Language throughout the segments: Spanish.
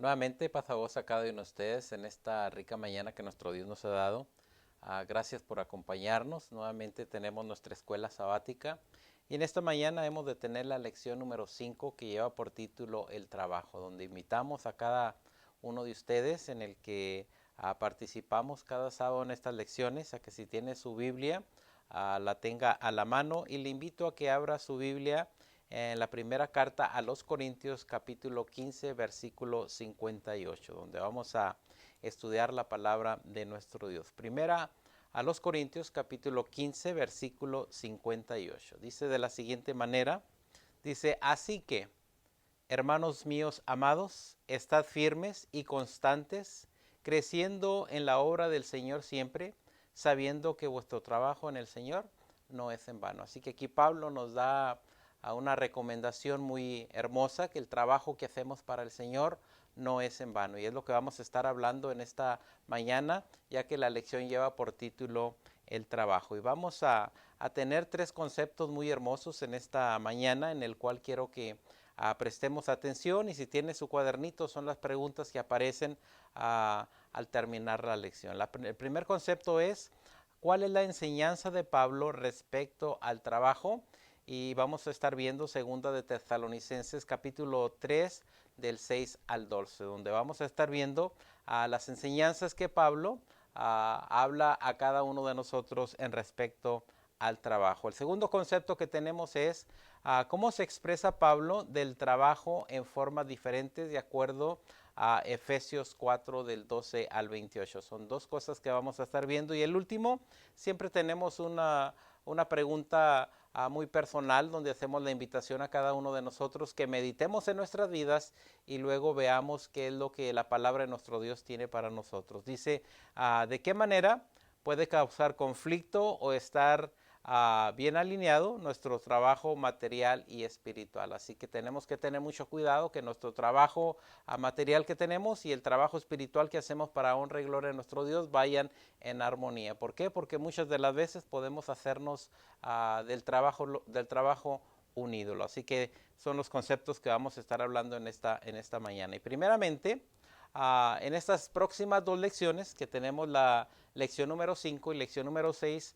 Nuevamente, paz a vos a cada uno de ustedes en esta rica mañana que nuestro Dios nos ha dado. Gracias por acompañarnos. Nuevamente tenemos nuestra escuela sabática y en esta mañana hemos de tener la lección número 5 que lleva por título El trabajo, donde invitamos a cada uno de ustedes en el que participamos cada sábado en estas lecciones, a que si tiene su Biblia la tenga a la mano y le invito a que abra su Biblia en la primera carta a los Corintios capítulo 15 versículo 58, donde vamos a estudiar la palabra de nuestro Dios. Primera a los Corintios capítulo 15 versículo 58. Dice de la siguiente manera, dice, así que, hermanos míos amados, estad firmes y constantes, creciendo en la obra del Señor siempre, sabiendo que vuestro trabajo en el Señor no es en vano. Así que aquí Pablo nos da una recomendación muy hermosa, que el trabajo que hacemos para el Señor no es en vano. Y es lo que vamos a estar hablando en esta mañana, ya que la lección lleva por título el trabajo. Y vamos a tener tres conceptos muy hermosos en esta mañana, en el cual quiero que prestemos atención, y si tiene su cuadernito son las preguntas que aparecen al terminar la lección. El primer concepto es: ¿cuál es la enseñanza de Pablo respecto al trabajo? Y vamos a estar viendo segunda de Tesalonicenses capítulo 3 del 6 al 12, donde vamos a estar viendo las enseñanzas que Pablo habla a cada uno de nosotros en respecto al trabajo. El segundo concepto que tenemos es cómo se expresa Pablo del trabajo en formas diferentes de acuerdo a Efesios 4 del 12 al 28. Son dos cosas que vamos a estar viendo. Y el último, siempre tenemos una pregunta muy personal, donde hacemos la invitación a cada uno de nosotros que meditemos en nuestras vidas y luego veamos qué es lo que la palabra de nuestro Dios tiene para nosotros. Dice, ¿de qué manera puede causar conflicto o estar bien alineado nuestro trabajo material y espiritual? Así que tenemos que tener mucho cuidado que nuestro trabajo material que tenemos y el trabajo espiritual que hacemos para honra y gloria de nuestro Dios vayan en armonía. ¿Por qué? Porque muchas de las veces podemos hacernos del trabajo un ídolo. Así que son los conceptos que vamos a estar hablando en esta mañana. Y primeramente, en estas próximas dos lecciones, que tenemos la lección número 5 y lección número 6,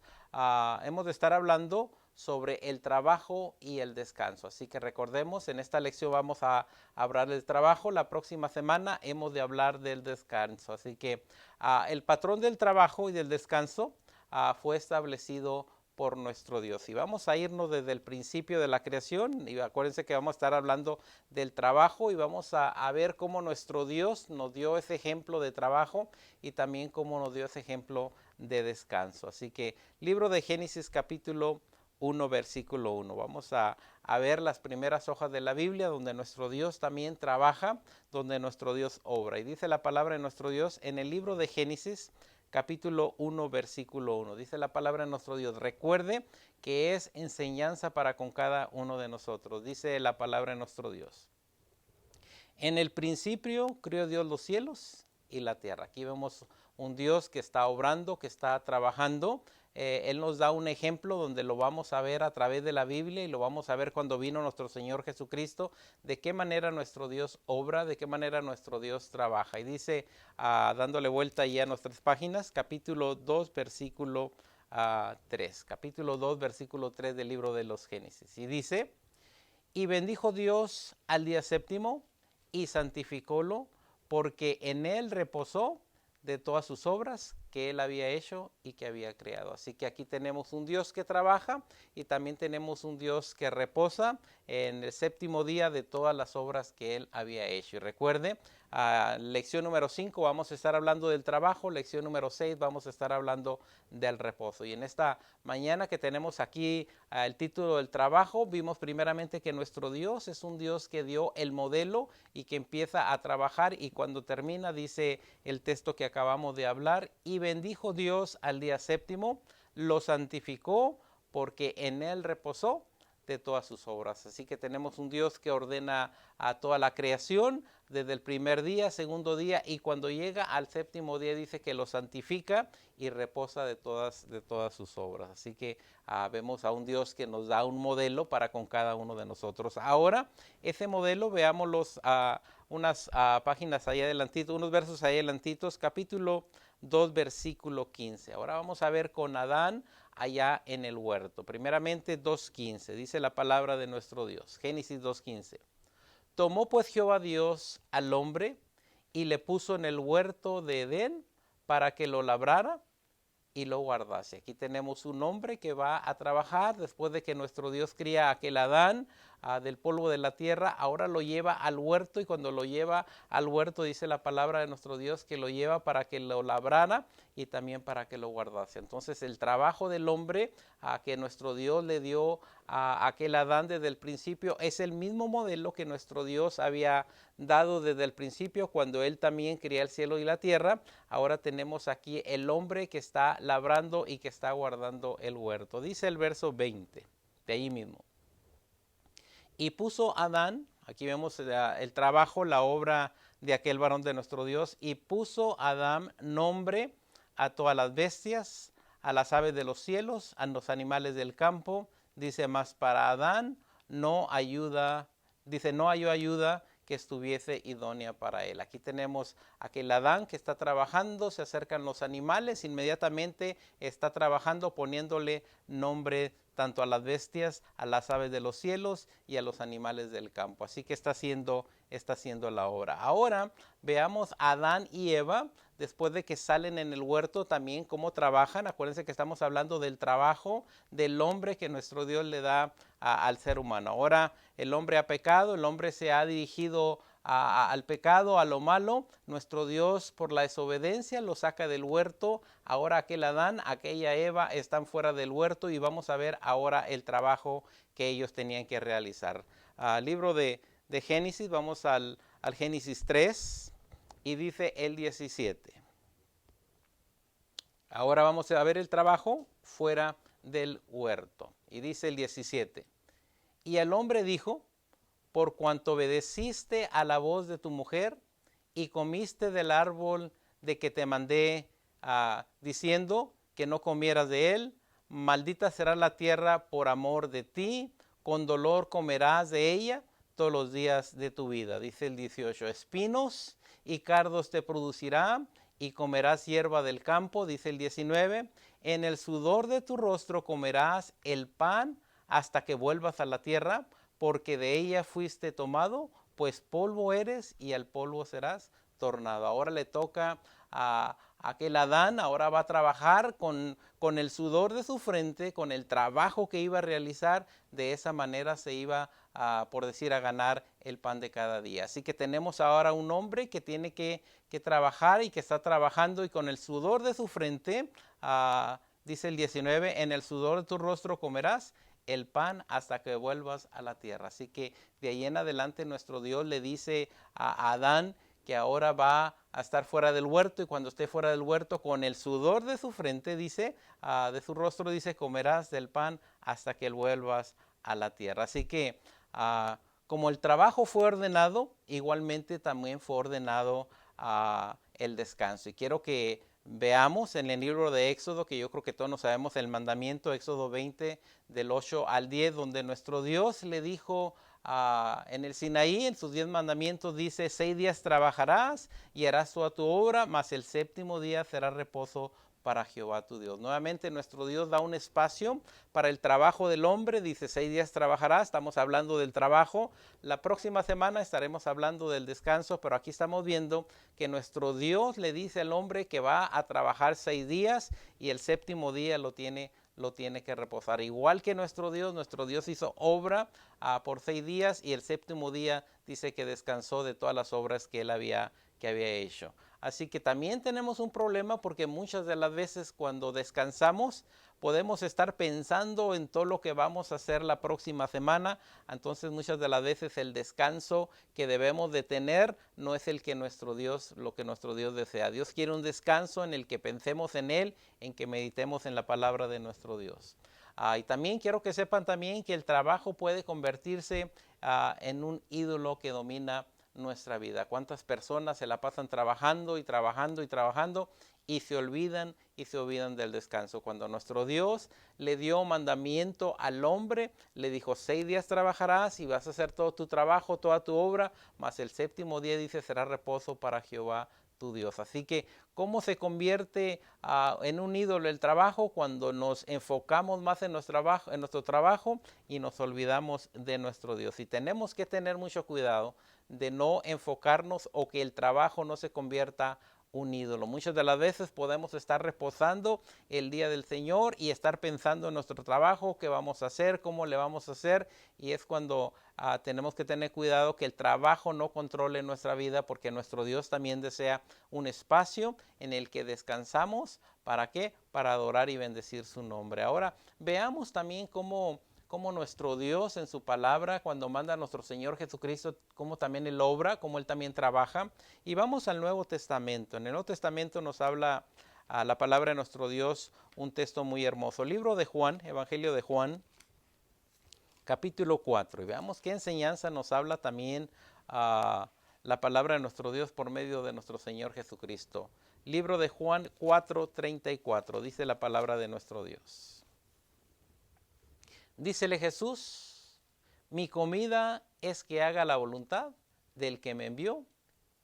hemos de estar hablando sobre el trabajo y el descanso. Así que recordemos, en esta lección vamos a hablar del trabajo, la próxima semana hemos de hablar del descanso. Así que el patrón del trabajo y del descanso fue establecido por nuestro Dios. Y vamos a irnos desde el principio de la creación, y acuérdense que vamos a estar hablando del trabajo y vamos a ver cómo nuestro Dios nos dio ese ejemplo de trabajo y también cómo nos dio ese ejemplo de descanso. Así que libro de Génesis capítulo 1 versículo 1. Vamos a ver las primeras hojas de la Biblia donde nuestro Dios también trabaja, donde nuestro Dios obra. Y dice la palabra de nuestro Dios en el libro de Génesis capítulo 1 versículo 1. Dice la palabra de nuestro Dios: recuerde que es enseñanza para con cada uno de nosotros. Dice la palabra de nuestro Dios: en el principio creó Dios los cielos y la tierra. Aquí vemos un Dios que está obrando, que está trabajando. Él nos da un ejemplo donde lo vamos a ver a través de la Biblia, y lo vamos a ver cuando vino nuestro Señor Jesucristo, de qué manera nuestro Dios obra, de qué manera nuestro Dios trabaja. Y dice, dándole vuelta ya a nuestras páginas, capítulo 2, versículo 3. Capítulo 2, versículo 3 del libro de los Génesis. Y dice: y bendijo Dios al día séptimo y santificólo, porque en él reposó de todas sus obras que él había hecho y que había creado. Así que aquí tenemos un Dios que trabaja y también tenemos un Dios que reposa en el séptimo día de todas las obras que él había hecho. Y recuerde, lección número 5 vamos a estar hablando del trabajo, lección número 6 vamos a estar hablando del reposo. Y en esta mañana que tenemos aquí el título del trabajo, vimos primeramente que nuestro Dios es un Dios que dio el modelo y que empieza a trabajar, y cuando termina dice el texto que acabamos de hablar: y bendijo Dios al día séptimo, lo santificó, porque en él reposó de todas sus obras. Así que tenemos un Dios que ordena a toda la creación, desde el primer día, segundo día, y cuando llega al séptimo día dice que lo santifica y reposa de todas sus obras. Así que vemos a un Dios que nos da un modelo para con cada uno de nosotros. Ahora, ese modelo, veámoslos unas páginas ahí adelantitos, unos versos ahí adelantitos, capítulo 2, versículo 15. Ahora vamos a ver con Adán allá en el huerto. Primeramente 2:15, dice la palabra de nuestro Dios. Génesis 2:15. Tomó pues Jehová Dios al hombre y le puso en el huerto de Edén para que lo labrara y lo guardase. Aquí tenemos un hombre que va a trabajar después de que nuestro Dios cría a aquel Adán del polvo de la tierra, ahora lo lleva al huerto, y cuando lo lleva al huerto dice la palabra de nuestro Dios que lo lleva para que lo labrara y también para que lo guardase. Entonces el trabajo del hombre que nuestro Dios le dio a aquel Adán desde el principio es el mismo modelo que nuestro Dios había dado desde el principio cuando él también cría el cielo y la tierra. Ahora tenemos aquí el hombre que está labrando y que está guardando el huerto. Dice el verso 20, de ahí mismo. Y puso Adán, aquí vemos el trabajo, la obra de aquel varón de nuestro Dios, y puso Adán nombre a todas las bestias, a las aves de los cielos, a los animales del campo. Dice, más para Adán no ayuda, dice, no halló ayuda que estuviese idónea para él. Aquí tenemos aquel Adán que está trabajando, se acercan los animales, inmediatamente está trabajando poniéndole nombre tanto a las bestias, a las aves de los cielos y a los animales del campo. Así que está haciendo la obra. Ahora veamos a Adán y Eva, después de que salen en el huerto, también cómo trabajan. Acuérdense que estamos hablando del trabajo del hombre que nuestro Dios le da al ser humano. Ahora el hombre ha pecado, el hombre se ha dirigido al pecado, a lo malo. Nuestro Dios, por la desobediencia, lo saca del huerto. Ahora aquel Adán, aquella Eva están fuera del huerto, y vamos a ver ahora el trabajo que ellos tenían que realizar. Libro de Génesis, vamos al Génesis 3 y dice el 17. Ahora vamos a ver el trabajo fuera del huerto. Y dice el 17. Y el hombre dijo, por cuanto obedeciste a la voz de tu mujer y comiste del árbol de que te mandé diciendo que no comieras de él, maldita será la tierra por amor de ti, con dolor comerás de ella todos los días de tu vida. Dice el 18, espinos y cardos te producirá y comerás hierba del campo. Dice el 19, en el sudor de tu rostro comerás el pan hasta que vuelvas a la tierra, porque de ella fuiste tomado, pues polvo eres y al polvo serás tornado. Ahora le toca a aquel Adán, ahora va a trabajar con el sudor de su frente, con el trabajo que iba a realizar. De esa manera se iba, por decir, a ganar el pan de cada día. Así que tenemos ahora un hombre que tiene que trabajar y que está trabajando, y con el sudor de su frente, dice el 19, en el sudor de tu rostro comerás el pan hasta que vuelvas a la tierra. Así que de ahí en adelante nuestro Dios le dice a Adán que ahora va a estar fuera del huerto, y cuando esté fuera del huerto, con el sudor de su frente, dice, de su rostro, dice, comerás del pan hasta que vuelvas a la tierra. Así que como el trabajo fue ordenado, igualmente también fue ordenado el descanso. Y quiero que veamos en el libro de Éxodo, que yo creo que todos nos sabemos el mandamiento, Éxodo 20, del 8 al 10, donde nuestro Dios le dijo en el Sinaí, en sus 10 mandamientos, dice, 6 días trabajarás y harás toda tu obra, mas el séptimo día será reposo para Jehová tu Dios. Nuevamente nuestro Dios da un espacio para el trabajo del hombre, dice 6 días trabajarás, estamos hablando del trabajo. La próxima semana estaremos hablando del descanso, pero aquí estamos viendo que nuestro Dios le dice al hombre que va a trabajar 6 días y el séptimo día lo tiene que reposar. Igual que nuestro Dios hizo obra por 6 días y el séptimo día dice que descansó de todas las obras que él había hecho. Así que también tenemos un problema, porque muchas de las veces cuando descansamos podemos estar pensando en todo lo que vamos a hacer la próxima semana. Entonces muchas de las veces el descanso que debemos de tener no es lo que nuestro Dios desea. Dios quiere un descanso en el que pensemos en Él, en que meditemos en la palabra de nuestro Dios. Y también quiero que sepan también que el trabajo puede convertirse en un ídolo que domina nuestra vida. ¿Cuántas personas se la pasan trabajando y trabajando y trabajando y se olvidan del descanso? Cuando nuestro Dios le dio mandamiento al hombre, le dijo: 6 días trabajarás y vas a hacer todo tu trabajo, toda tu obra, mas el séptimo día, dice, será reposo para Jehová tu Dios. Así que, ¿cómo se convierte en un ídolo el trabajo? Cuando nos enfocamos más en nuestro trabajo y nos olvidamos de nuestro Dios. Y tenemos que tener mucho cuidado de no enfocarnos o que el trabajo no se convierta un ídolo. Muchas de las veces podemos estar reposando el día del Señor y estar pensando en nuestro trabajo, qué vamos a hacer, cómo le vamos a hacer, y es cuando tenemos que tener cuidado que el trabajo no controle nuestra vida, porque nuestro Dios también desea un espacio en el que descansamos. ¿Para qué? Para adorar y bendecir su nombre. Ahora veamos también cómo nuestro Dios en su palabra, cuando manda a nuestro Señor Jesucristo, cómo también Él obra, cómo Él también trabaja. Y vamos al Nuevo Testamento. En el Nuevo Testamento nos habla a la palabra de nuestro Dios un texto muy hermoso. Libro de Juan, Evangelio de Juan, capítulo 4. Y veamos qué enseñanza nos habla también la palabra de nuestro Dios por medio de nuestro Señor Jesucristo. Libro de Juan 4:34, dice la palabra de nuestro Dios. Dícele Jesús: mi comida es que haga la voluntad del que me envió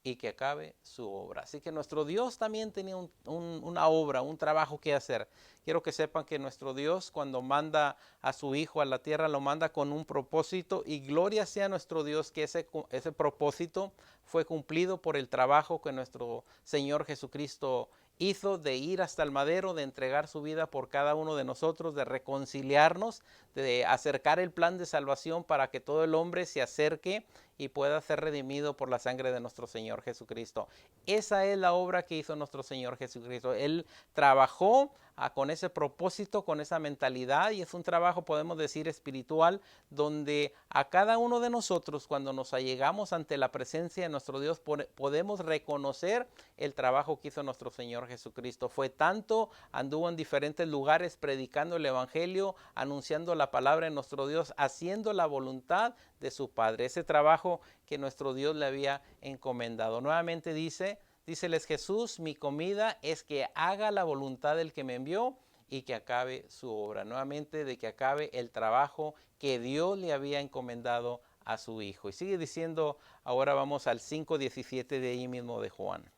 y que acabe su obra. Así que nuestro Dios también tenía una obra, un trabajo que hacer. Quiero que sepan que nuestro Dios, cuando manda a su Hijo a la tierra, lo manda con un propósito, y gloria sea nuestro Dios que ese propósito fue cumplido por el trabajo que nuestro Señor Jesucristo hizo, de ir hasta el madero, de entregar su vida por cada uno de nosotros, de reconciliarnos, de acercar el plan de salvación para que todo el hombre se acerque y pueda ser redimido por la sangre de nuestro Señor Jesucristo. Esa es la obra que hizo nuestro Señor Jesucristo. Él trabajó con ese propósito, con esa mentalidad, y es un trabajo, podemos decir, espiritual, donde a cada uno de nosotros, cuando nos allegamos ante la presencia de nuestro Dios, podemos reconocer el trabajo que hizo nuestro Señor Jesucristo. Fue tanto, anduvo en diferentes lugares predicando el Evangelio, anunciando la palabra de nuestro Dios, haciendo la voluntad de su Padre, ese trabajo que nuestro Dios le había encomendado. Nuevamente díceles Jesús: mi comida es que haga la voluntad del que me envió y que acabe su obra. Nuevamente, de que acabe el trabajo que Dios le había encomendado a su Hijo. Y sigue diciendo, ahora vamos al 5:17 de ahí mismo de Juan.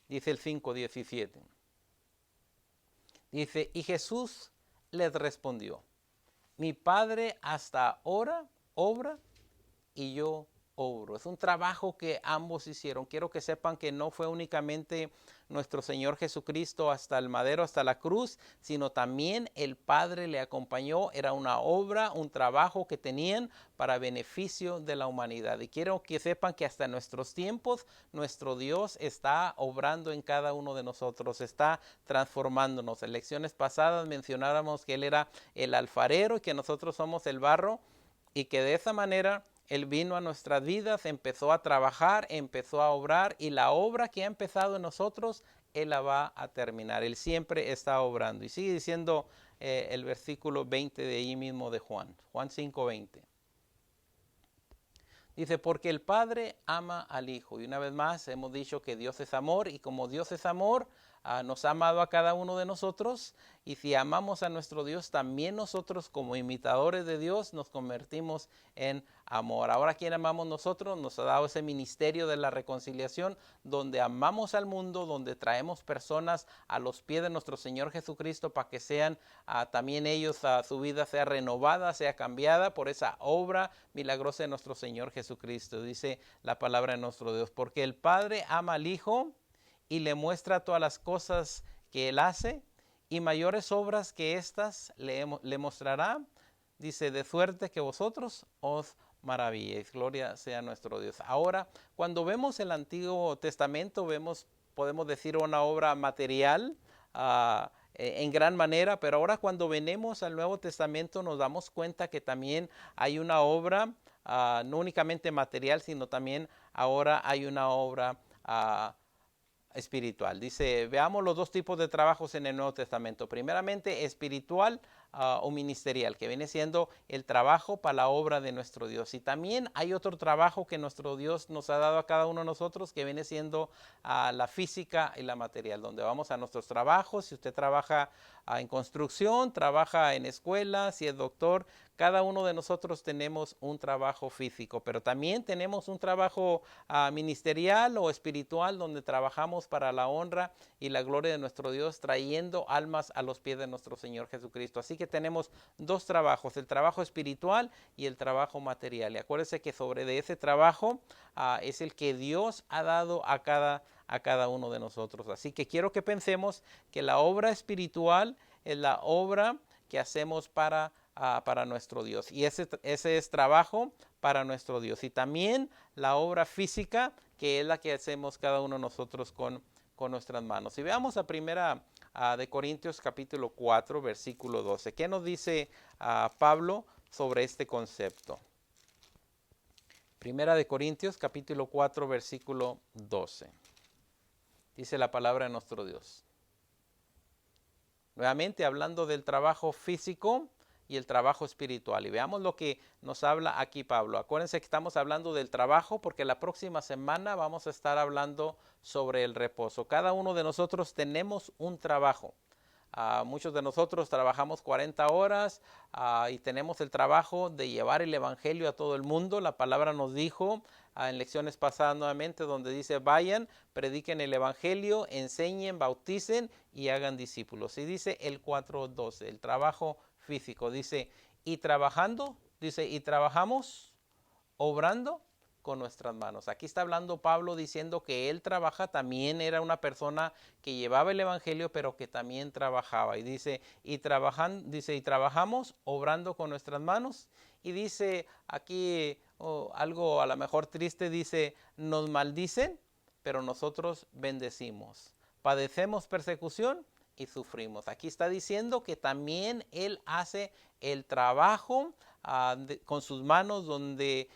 Dice el 5:17. Dice: y Jesús les respondió: mi Padre hasta ahora obra y yo obro. Es un trabajo que ambos hicieron. Quiero que sepan que no fue únicamente nuestro Señor Jesucristo hasta el madero, hasta la cruz, sino también el Padre le acompañó. Era una obra, un trabajo que tenían para beneficio de la humanidad. Y quiero que sepan que hasta nuestros tiempos nuestro Dios está obrando en cada uno de nosotros, está transformándonos. En lecciones pasadas mencionábamos que Él era el alfarero y que nosotros somos el barro, y que de esa manera Él vino a nuestras vidas, empezó a trabajar, empezó a obrar, y la obra que ha empezado en nosotros, Él la va a terminar. Él siempre está obrando. Y sigue diciendo el versículo 20 de ahí mismo de Juan 5:20. Dice: porque el Padre ama al Hijo. Y una vez más hemos dicho que Dios es amor, y como Dios es amor, nos ha amado a cada uno de nosotros, y si amamos a nuestro Dios, también nosotros, como imitadores de Dios, nos convertimos en amor. Ahora, ¿quién amamos nosotros? Nos ha dado ese ministerio de la reconciliación, donde amamos al mundo, donde traemos personas a los pies de nuestro Señor Jesucristo para que sean también ellos, su vida sea renovada, sea cambiada por esa obra milagrosa de nuestro Señor Jesucristo. Dice la palabra de nuestro Dios: porque el Padre ama al Hijo y le muestra todas las cosas que Él hace, y mayores obras que estas le mostrará. Dice: de suerte que vosotros os maravilléis. Gloria sea nuestro Dios. Ahora, cuando vemos el Antiguo Testamento, podemos decir, una obra material en gran manera, pero ahora cuando venimos al Nuevo Testamento nos damos cuenta que también hay una obra no únicamente material, sino también ahora hay una obra espiritual. Dice, veamos los dos tipos de trabajos en el Nuevo Testamento. Primeramente, espiritual, o ministerial, que viene siendo el trabajo para la obra de nuestro Dios. Y también hay otro trabajo que nuestro Dios nos ha dado a cada uno de nosotros, que viene siendo la física y la material, donde vamos a nuestros trabajos. Si usted trabaja en construcción, trabaja en escuela, si es doctor, cada uno de nosotros tenemos un trabajo físico, pero también tenemos un trabajo ministerial o espiritual, donde trabajamos para la honra y la gloria de nuestro Dios, trayendo almas a los pies de nuestro Señor Jesucristo. Así que tenemos dos trabajos, el trabajo espiritual y el trabajo material. Y acuérdense que sobre de ese trabajo es el que Dios ha dado a cada uno de nosotros. Así que quiero que pensemos que la obra espiritual es la obra que hacemos para nuestro Dios. Y ese es trabajo para nuestro Dios. Y también la obra física, que es la que hacemos cada uno de nosotros con nuestras manos. Y veamos a primera de Corintios capítulo 4, versículo 12. ¿Qué nos dice Pablo sobre este concepto? Primera de Corintios capítulo 4, versículo 12. Dice la palabra de nuestro Dios. Nuevamente hablando del trabajo físico y el trabajo espiritual. Y veamos lo que nos habla aquí Pablo. Acuérdense que estamos hablando del trabajo porque la próxima semana vamos a estar hablando sobre el reposo. Cada uno de nosotros tenemos un trabajo. Muchos de nosotros trabajamos 40 horas y tenemos el trabajo de llevar el evangelio a todo el mundo. La palabra nos dijo en lecciones pasadas nuevamente, donde dice: vayan, prediquen el evangelio, enseñen, bauticen y hagan discípulos. Y dice el 4:12, el trabajo físico, dice: y trabajando, dice, y trabajamos obrando con nuestras manos. Aquí está hablando Pablo diciendo que él trabaja, también era una persona que llevaba el evangelio, pero que también trabajaba. Y dice, y trabajamos obrando con nuestras manos. Y dice aquí algo a lo mejor triste, dice: nos maldicen, pero nosotros bendecimos. Padecemos persecución y sufrimos. Aquí está diciendo que también él hace el trabajo con sus manos, donde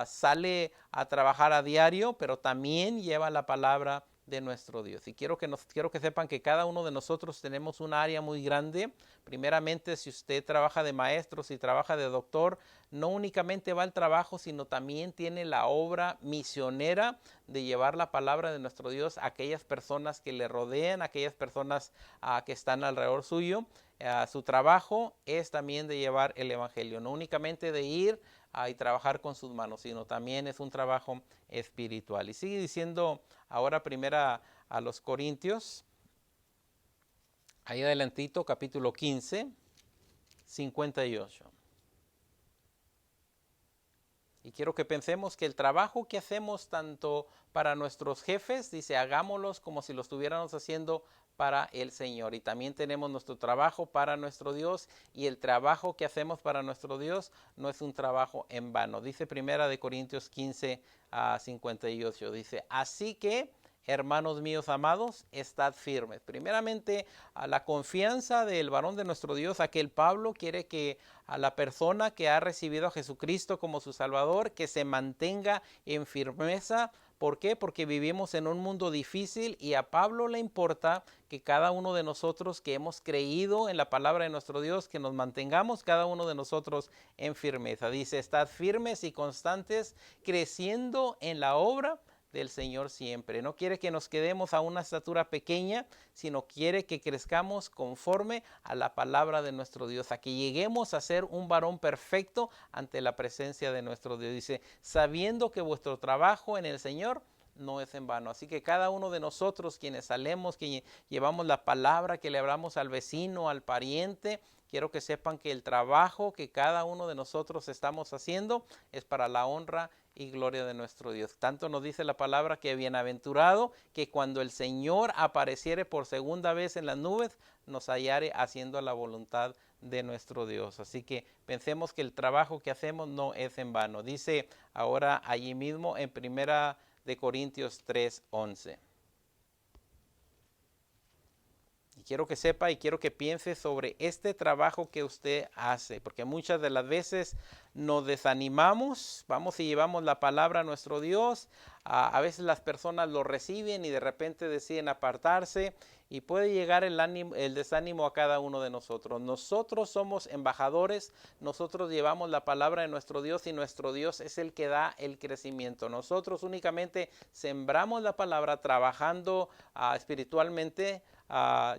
sale a trabajar a diario, pero también lleva la palabra de nuestro Dios. Y quiero que sepan que cada uno de nosotros tenemos un área muy grande. Primeramente, si usted trabaja de maestro, si trabaja de doctor, no únicamente va al trabajo, sino también tiene la obra misionera de llevar la palabra de nuestro Dios a aquellas personas que le rodean, a aquellas personas que están alrededor suyo. Su trabajo es también de llevar el evangelio, no únicamente de ir y trabajar con sus manos, sino también es un trabajo espiritual. Y sigue diciendo ahora primera a los Corintios, ahí adelantito, capítulo 15, 58. Y quiero que pensemos que el trabajo que hacemos tanto para nuestros jefes, dice, hagámoslos como si lo estuviéramos haciendo para el Señor. Y también tenemos nuestro trabajo para nuestro Dios, y el trabajo que hacemos para nuestro Dios no es un trabajo en vano. Dice primera de Corintios 15 a 58, dice: así que, hermanos míos amados, estad firmes. Primeramente, a la confianza del varón de nuestro Dios, aquel Pablo, quiere que a la persona que ha recibido a Jesucristo como su Salvador, que se mantenga en firmeza. ¿Por qué? Porque vivimos en un mundo difícil, y a Pablo le importa que cada uno de nosotros que hemos creído en la palabra de nuestro Dios, que nos mantengamos cada uno de nosotros en firmeza. Dice: estad firmes y constantes, creciendo en la obra del Señor siempre. No quiere que nos quedemos a una estatura pequeña, sino quiere que crezcamos conforme a la palabra de nuestro Dios, a que lleguemos a ser un varón perfecto ante la presencia de nuestro Dios. Dice: sabiendo que vuestro trabajo en el Señor no es en vano. Así que cada uno de nosotros, quienes salemos, que llevamos la palabra, que le hablamos al vecino, al pariente, quiero que sepan que el trabajo que cada uno de nosotros estamos haciendo es para la honra y gloria de nuestro Dios. Tanto nos dice la palabra que bienaventurado que cuando el Señor apareciere por segunda vez en las nubes, nos hallare haciendo la voluntad de nuestro Dios. Así que pensemos que el trabajo que hacemos no es en vano. Dice ahora allí mismo en primera de Corintios 3:11. Y quiero que sepa y quiero que piense sobre este trabajo que usted hace, porque muchas de las veces nos desanimamos, vamos y llevamos la palabra a nuestro Dios, a veces las personas lo reciben y de repente deciden apartarse y puede llegar el desánimo a cada uno de nosotros. Nosotros somos embajadores, nosotros llevamos la palabra de nuestro Dios y nuestro Dios es el que da el crecimiento. Nosotros únicamente sembramos la palabra trabajando espiritualmente,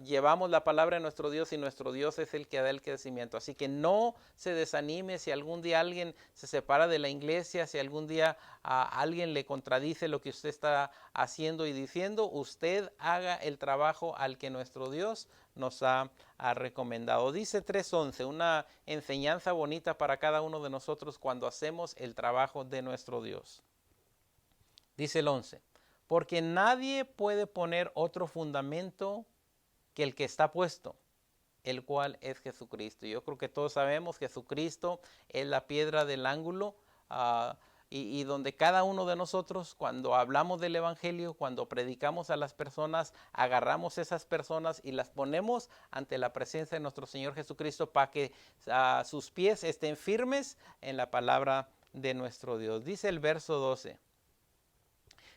llevamos la palabra de nuestro Dios y nuestro Dios es el que da el crecimiento. Así que no se desanime si algún día alguien se separa de la iglesia, si algún día alguien le contradice lo que usted está haciendo y diciendo. Usted haga el trabajo al que nuestro Dios nos ha recomendado. Dice 3:11, una enseñanza bonita para cada uno de nosotros cuando hacemos el trabajo de nuestro Dios. Dice el 11, porque nadie puede poner otro fundamento que el que está puesto, el cual es Jesucristo. Yo creo que todos sabemos que Jesucristo es la piedra del ángulo, y donde cada uno de nosotros, cuando hablamos del Evangelio, cuando predicamos a las personas, agarramos esas personas y las ponemos ante la presencia de nuestro Señor Jesucristo para que sus pies estén firmes en la palabra de nuestro Dios. Dice el verso 12.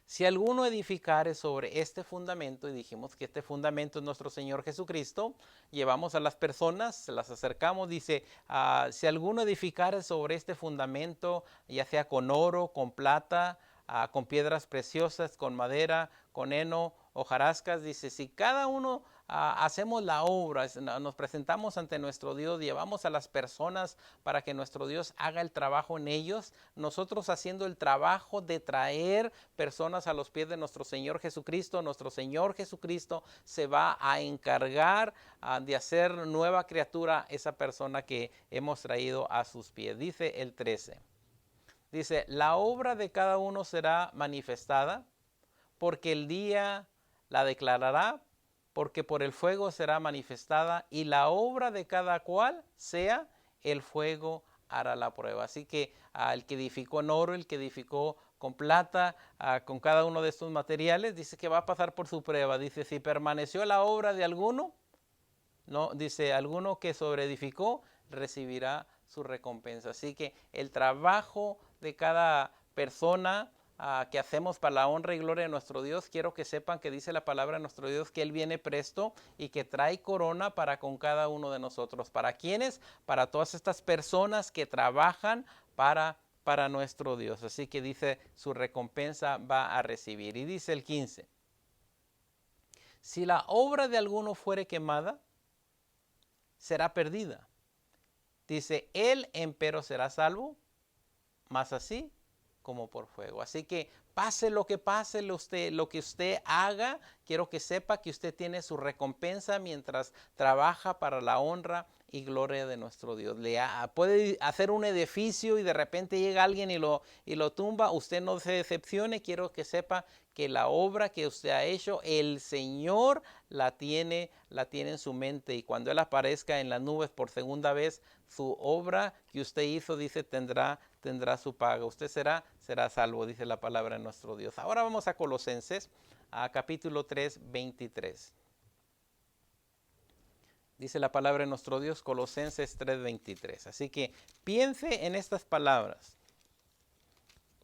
Si alguno edificare sobre este fundamento, y dijimos que este fundamento es nuestro Señor Jesucristo, llevamos a las personas, se las acercamos, dice, si alguno edificare sobre este fundamento, ya sea con oro, con plata, con piedras preciosas, con madera, con heno, hojarascas, dice, si cada uno hacemos la obra, nos presentamos ante nuestro Dios, llevamos a las personas para que nuestro Dios haga el trabajo en ellos, nosotros haciendo el trabajo de traer personas a los pies de nuestro Señor Jesucristo se va a encargar de hacer nueva criatura esa persona que hemos traído a sus pies. Dice el 13, dice, la obra de cada uno será manifestada, porque el día la declarará, porque por el fuego será manifestada, y la obra de cada cual sea el fuego hará la prueba. Así que el que edificó en oro, el que edificó con plata, con cada uno de estos materiales, dice que va a pasar por su prueba. Dice, si permaneció la obra de alguno, no, dice, alguno que sobreedificó recibirá su recompensa. Así que el trabajo de cada persona que hacemos para la honra y gloria de nuestro Dios, quiero que sepan que dice la palabra de nuestro Dios que Él viene presto y que trae corona para con cada uno de nosotros. ¿Para quiénes? Para todas estas personas que trabajan para nuestro Dios. Así que dice, su recompensa va a recibir. Y dice el 15, si la obra de alguno fuere quemada, será perdida. Dice, él empero será salvo, más así como por fuego. Así que pase, lo que usted haga, quiero que sepa que usted tiene su recompensa mientras trabaja para la honra y gloria de nuestro Dios. Puede hacer un edificio y de repente llega alguien y lo tumba. Usted no se decepcione, quiero que sepa que la obra que usted ha hecho, el Señor la tiene en su mente, y cuando Él aparezca en las nubes por segunda vez, su obra que usted hizo, dice, tendrá su paga. Usted será salvo, dice la palabra de nuestro Dios. Ahora vamos a Colosenses, capítulo 3, 23. Dice la palabra de nuestro Dios, Colosenses 3, 23. Así que piense en estas palabras,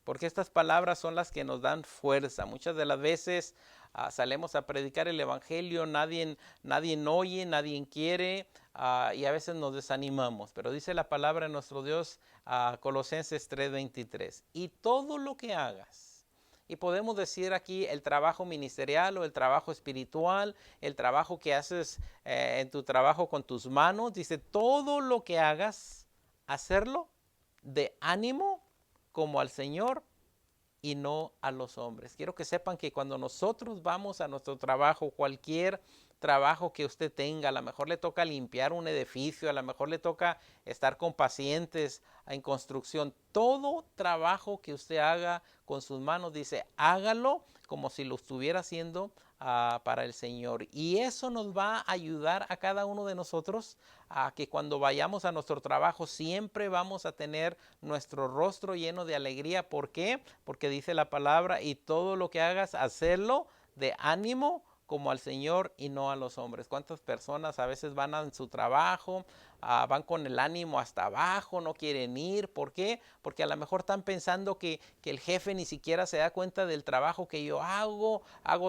porque estas palabras son las que nos dan fuerza. Muchas de las veces salimos a predicar el Evangelio, nadie oye, nadie quiere, y a veces nos desanimamos. Pero dice la palabra de nuestro Dios, Colosenses 3:23, y todo lo que hagas, y podemos decir aquí el trabajo ministerial o el trabajo espiritual, el trabajo que haces en tu trabajo con tus manos, dice, todo lo que hagas, hacerlo de ánimo como al Señor y no a los hombres. Quiero que sepan que cuando nosotros vamos a nuestro trabajo, cualquier trabajo que usted tenga, a lo mejor le toca limpiar un edificio, a lo mejor le toca estar con pacientes en construcción, todo trabajo que usted haga con sus manos, dice, hágalo como si lo estuviera haciendo para el Señor. Y eso nos va a ayudar a cada uno de nosotros a que cuando vayamos a nuestro trabajo siempre vamos a tener nuestro rostro lleno de alegría. ¿Por qué? Porque dice la palabra, y todo lo que hagas, hacerlo de ánimo como al Señor y no a los hombres. ¿Cuántas personas a veces van a su trabajo, van con el ánimo hasta abajo, no quieren ir? ¿Por qué? Porque a lo mejor están pensando que el jefe ni siquiera se da cuenta del trabajo que yo hago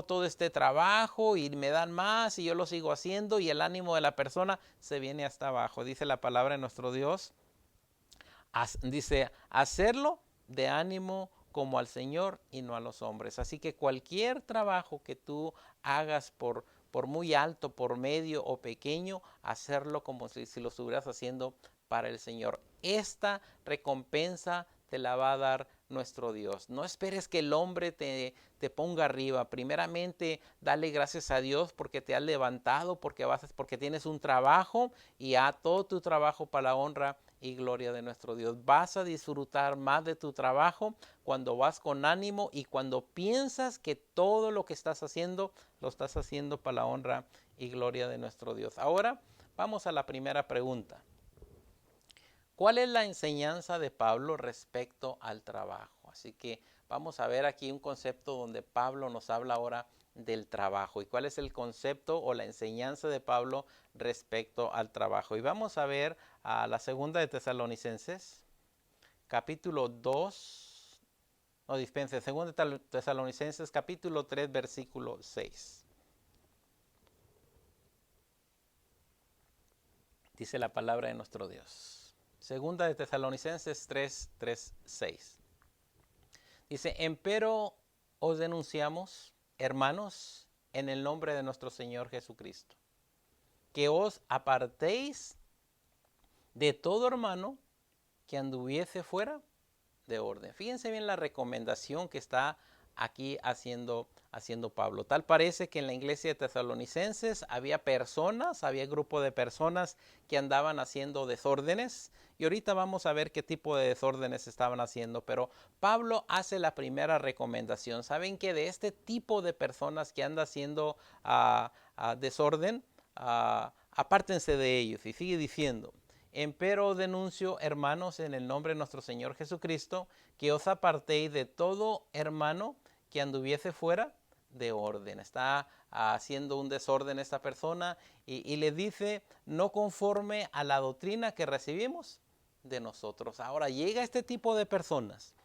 todo este trabajo y me dan más y yo lo sigo haciendo, y el ánimo de la persona se viene hasta abajo. Dice la palabra de nuestro Dios, dice, hacerlo de ánimo como al Señor y no a los hombres. Así que cualquier trabajo que tú hagas, por muy alto, por medio o pequeño, hacerlo como si lo estuvieras haciendo para el Señor. Esta recompensa te la va a dar nuestro Dios. No esperes que el hombre te ponga arriba. Primeramente, dale gracias a Dios porque te has levantado, porque tienes un trabajo, y a todo tu trabajo para la honra y gloria de nuestro Dios. Vas a disfrutar más de tu trabajo cuando vas con ánimo y cuando piensas que todo lo que estás haciendo lo estás haciendo para la honra y gloria de nuestro Dios. Ahora vamos a la primera pregunta. ¿Cuál es la enseñanza de Pablo respecto al trabajo? Así que vamos a ver aquí un concepto donde Pablo nos habla ahora del trabajo. ¿Y cuál es el concepto o la enseñanza de Pablo respecto al trabajo? Y vamos a ver a la segunda de Tesalonicenses, capítulo 2, no dispense, segunda de Tesalonicenses, capítulo 3, versículo 6. Dice la palabra de nuestro Dios. Segunda de Tesalonicenses 6. Dice, empero os denunciamos, hermanos, en el nombre de nuestro Señor Jesucristo, que os apartéis de todo hermano que anduviese fuera de orden. Fíjense bien la recomendación que está aquí haciendo Pablo. Tal parece que en la iglesia de Tesalonicenses había grupo de personas que andaban haciendo desórdenes, y ahorita vamos a ver qué tipo de desórdenes estaban haciendo, pero Pablo hace la primera recomendación. ¿Saben que de este tipo de personas que anda haciendo desorden, apártense de ellos? Y sigue diciendo, empero denuncio, hermanos, en el nombre de nuestro Señor Jesucristo, que os apartéis de todo hermano que anduviese fuera de orden. Está haciendo un desorden esta persona, y le dice, no conforme a la doctrina que recibimos de nosotros. Ahora llega este tipo de personas.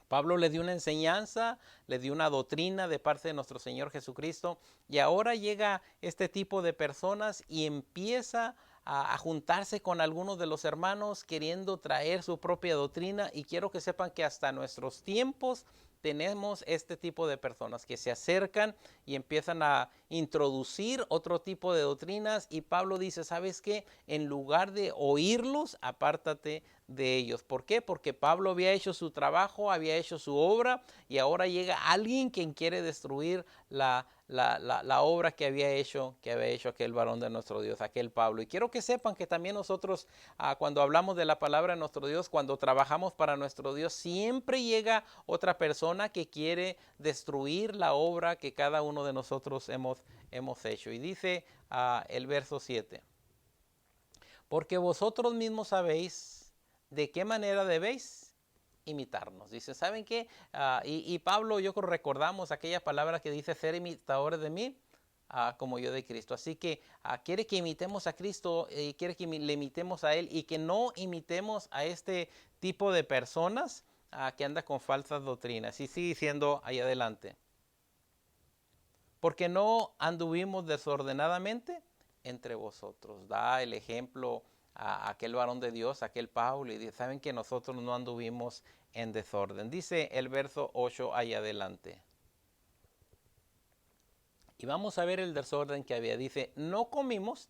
Pablo le dio una enseñanza, le dio una doctrina de parte de nuestro Señor Jesucristo, y ahora llega este tipo de personas y empieza a juntarse con algunos de los hermanos queriendo traer su propia doctrina. Y quiero que sepan que hasta nuestros tiempos tenemos este tipo de personas que se acercan y empiezan a introducir otro tipo de doctrinas, y Pablo dice, ¿sabes qué? En lugar de oírlos, apártate de ellos. ¿Por qué? Porque Pablo había hecho su trabajo, había hecho su obra, y ahora llega alguien quien quiere destruir la obra que había hecho aquel varón de nuestro Dios, aquel Pablo. Y quiero que sepan que también nosotros, cuando hablamos de la palabra de nuestro Dios, cuando trabajamos para nuestro Dios, siempre llega otra persona que quiere destruir la obra que cada uno de nosotros hemos hecho. Y dice el verso 7, porque vosotros mismos sabéis de qué manera debéis imitarnos. Dice, ¿saben qué? Y Pablo, yo creo recordamos aquella palabra que dice, ser imitadores de mí, como yo de Cristo. Así que quiere que imitemos a Cristo, y quiere que le imitemos a Él, y que no imitemos a este tipo de personas que anda con falsas doctrinas. Y sigue diciendo ahí adelante, porque no anduvimos desordenadamente entre vosotros. Da el ejemplo a aquel varón de Dios, aquel Pablo, y dice, saben que nosotros no anduvimos en desorden. Dice el verso 8 ahí adelante. Y vamos a ver el desorden que había. Dice, no comimos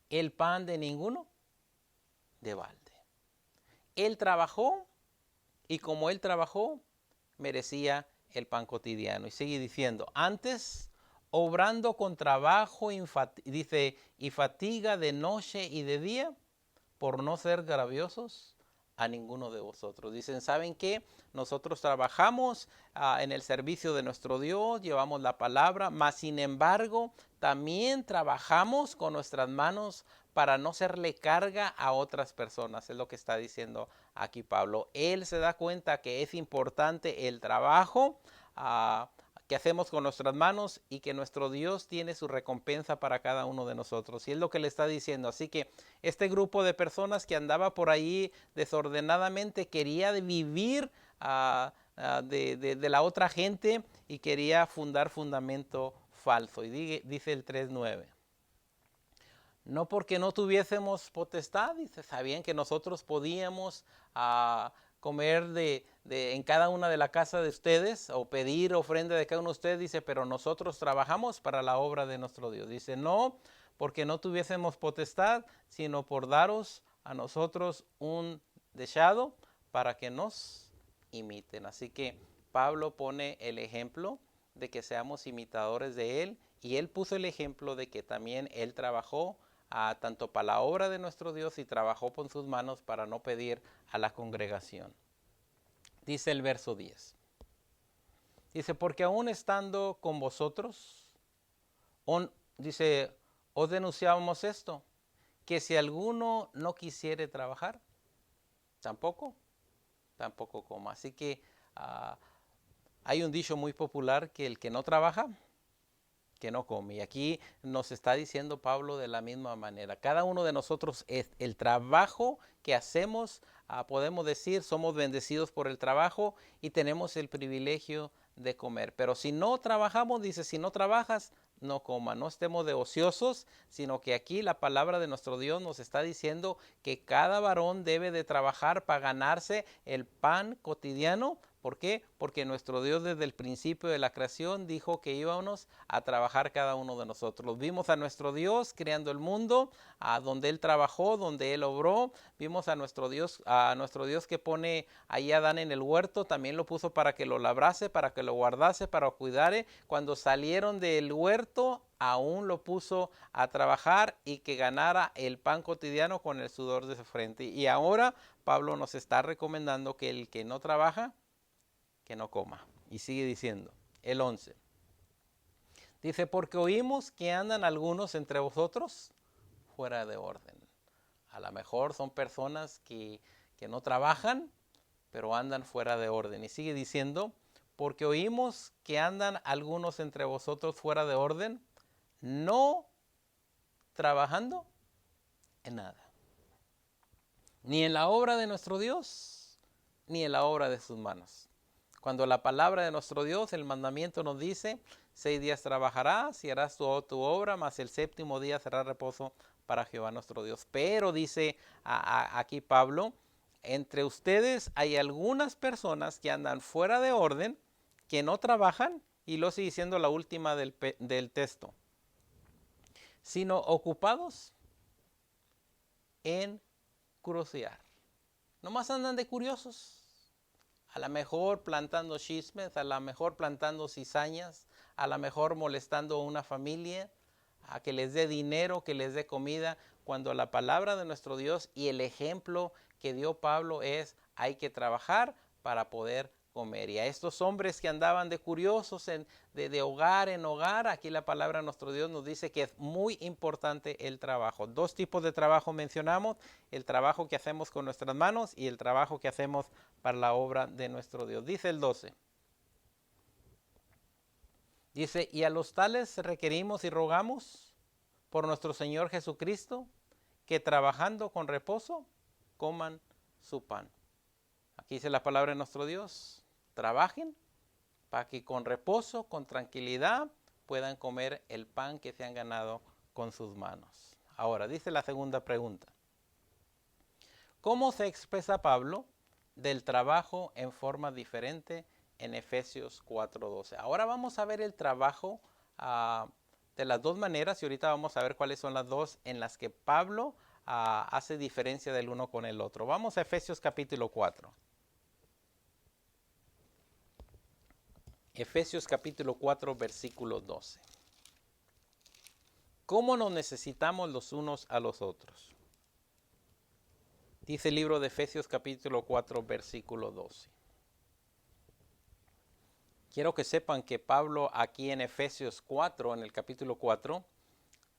el pan de ninguno de balde. Él trabajó, y como él trabajó, merecía el pan cotidiano. Y sigue diciendo, antes, obrando con trabajo, dice, y fatiga de noche y de día, por no ser graviosos a ninguno de vosotros. Dicen, ¿saben qué? Nosotros trabajamos en el servicio de nuestro Dios, llevamos la palabra, mas sin embargo, también trabajamos con nuestras manos para no serle carga a otras personas. Es lo que está diciendo aquí Pablo. Él se da cuenta que es importante el trabajo, que hacemos con nuestras manos y que nuestro Dios tiene su recompensa para cada uno de nosotros. Y es lo que le está diciendo. Así que este grupo de personas que andaba por ahí desordenadamente quería vivir de la otra gente y quería fundar fundamento falso. Y dice el 3:9. No porque no tuviésemos potestad, dice, sabían que nosotros podíamos comer en cada una de la casa de ustedes o pedir ofrenda de cada uno de ustedes, dice, pero nosotros trabajamos para la obra de nuestro Dios. Dice, no porque no tuviésemos potestad, sino por daros a nosotros un deseado para que nos imiten. Así que Pablo pone el ejemplo de que seamos imitadores de él, y él puso el ejemplo de que también él trabajó tanto para la obra de nuestro Dios y trabajó con sus manos para no pedir a la congregación. Dice el verso 10. Dice, porque aún estando con vosotros, dice, os denunciábamos esto, que si alguno no quisiere trabajar, tampoco coma. Así que hay un dicho muy popular que el que no trabaja, que no come. Y aquí nos está diciendo Pablo de la misma manera. Cada uno de nosotros, el trabajo que hacemos, podemos decir, somos bendecidos por el trabajo y tenemos el privilegio de comer. Pero si no trabajamos, dice, si no trabajas, no coma. No estemos de ociosos, sino que aquí la palabra de nuestro Dios nos está diciendo que cada varón debe de trabajar para ganarse el pan cotidiano. ¿Por qué? Porque nuestro Dios desde el principio de la creación dijo que íbamos a trabajar cada uno de nosotros. Vimos a nuestro Dios creando el mundo, donde Él trabajó, donde Él obró. Vimos a nuestro Dios que pone ahí a Adán en el huerto, también lo puso para que lo labrase, para que lo guardase, para lo cuidare. Cuando salieron del huerto, aún lo puso a trabajar y que ganara el pan cotidiano con el sudor de su frente. Y ahora Pablo nos está recomendando que el que no trabaja, que no coma. Y sigue diciendo, el 11. Dice, porque oímos que andan algunos entre vosotros fuera de orden. A lo mejor son personas que no trabajan, pero andan fuera de orden. Y sigue diciendo, porque oímos que andan algunos entre vosotros fuera de orden, no trabajando en nada. Ni en la obra de nuestro Dios, ni en la obra de sus manos. Cuando la palabra de nuestro Dios, el mandamiento nos dice, 6 días trabajarás y harás tu obra, mas el séptimo día será reposo para Jehová nuestro Dios. Pero dice aquí Pablo, entre ustedes hay algunas personas que andan fuera de orden, que no trabajan, y lo sigue diciendo la última del texto, sino ocupados en curiosear. Nomás andan de curiosos. A lo mejor plantando chismes, a lo mejor plantando cizañas, a lo mejor molestando a una familia, a que les dé dinero, que les dé comida, cuando la palabra de nuestro Dios y el ejemplo que dio Pablo es, hay que trabajar para poder comer. Y a estos hombres que andaban de curiosos de hogar en hogar, aquí la palabra de nuestro Dios nos dice que es muy importante el trabajo. 2 tipos de trabajo mencionamos, el trabajo que hacemos con nuestras manos y el trabajo que hacemos para la obra de nuestro Dios. Dice el 12. Dice, y a los tales requerimos y rogamos por nuestro Señor Jesucristo, que trabajando con reposo, coman su pan. Aquí dice la palabra de nuestro Dios, trabajen para que con reposo, con tranquilidad, puedan comer el pan que se han ganado con sus manos. Ahora, dice la segunda pregunta. ¿Cómo se expresa Pablo del trabajo en forma diferente en Efesios 4:12? Ahora vamos a ver el trabajo de las dos maneras y ahorita vamos a ver cuáles son las dos en las que Pablo hace diferencia del uno con el otro. Vamos a Efesios capítulo 4. Efesios capítulo 4, versículo 12. ¿Cómo nos necesitamos los unos a los otros? Dice el libro de Efesios capítulo 4, versículo 12. Quiero que sepan que Pablo aquí en Efesios 4, en el capítulo 4,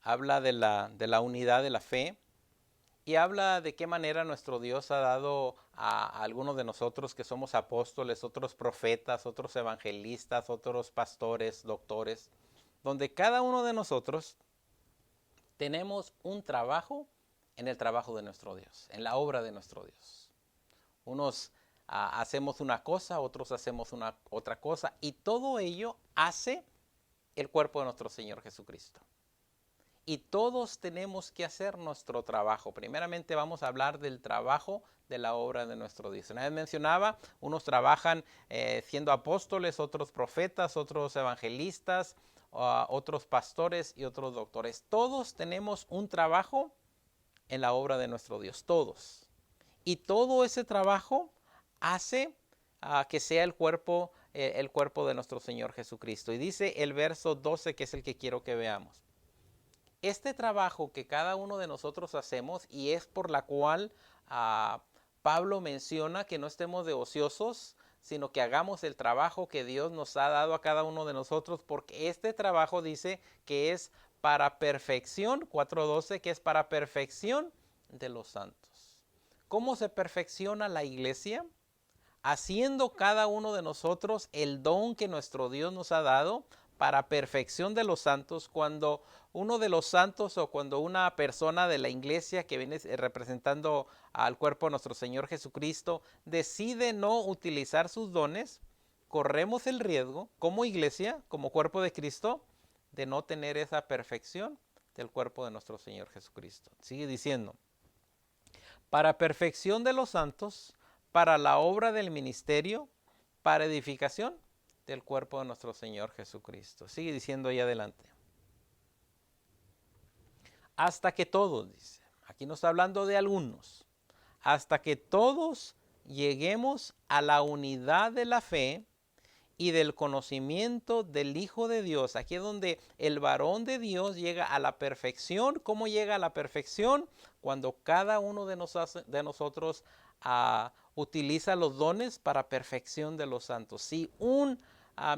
habla de la unidad de la fe, y habla de qué manera nuestro Dios ha dado a algunos de nosotros que somos apóstoles, otros profetas, otros evangelistas, otros pastores, doctores, donde cada uno de nosotros tenemos un trabajo en el trabajo de nuestro Dios, en la obra de nuestro Dios. Unos hacemos una cosa, otros hacemos otra cosa, y todo ello hace el cuerpo de nuestro Señor Jesucristo. Y todos tenemos que hacer nuestro trabajo. Primeramente vamos a hablar del trabajo de la obra de nuestro Dios. Una vez mencionaba, unos trabajan siendo apóstoles, otros profetas, otros evangelistas, otros pastores y otros doctores. Todos tenemos un trabajo en la obra de nuestro Dios, todos. Y todo ese trabajo hace que sea el cuerpo de nuestro Señor Jesucristo. Y dice el verso 12, que es el que quiero que veamos. Este trabajo que cada uno de nosotros hacemos, y es por la cual Pablo menciona que no estemos de ociosos, sino que hagamos el trabajo que Dios nos ha dado a cada uno de nosotros, porque este trabajo dice que es para perfección, 4:12, que es para perfección de los santos. ¿Cómo se perfecciona la iglesia? Haciendo cada uno de nosotros el don que nuestro Dios nos ha dado para perfección de los santos. Cuando uno de los santos o cuando una persona de la iglesia que viene representando al cuerpo de nuestro Señor Jesucristo decide no utilizar sus dones, corremos el riesgo como iglesia, como cuerpo de Cristo, de no tener esa perfección del cuerpo de nuestro Señor Jesucristo. Sigue diciendo, para perfección de los santos, para la obra del ministerio, para edificación del cuerpo de nuestro Señor Jesucristo. Sigue diciendo ahí adelante. Hasta que todos, dice, aquí no está hablando de algunos, hasta que todos lleguemos a la unidad de la fe y del conocimiento del Hijo de Dios. Aquí es donde el varón de Dios llega a la perfección. ¿Cómo llega a la perfección? Cuando cada uno de nosotros utiliza los dones para perfección de los santos. Si un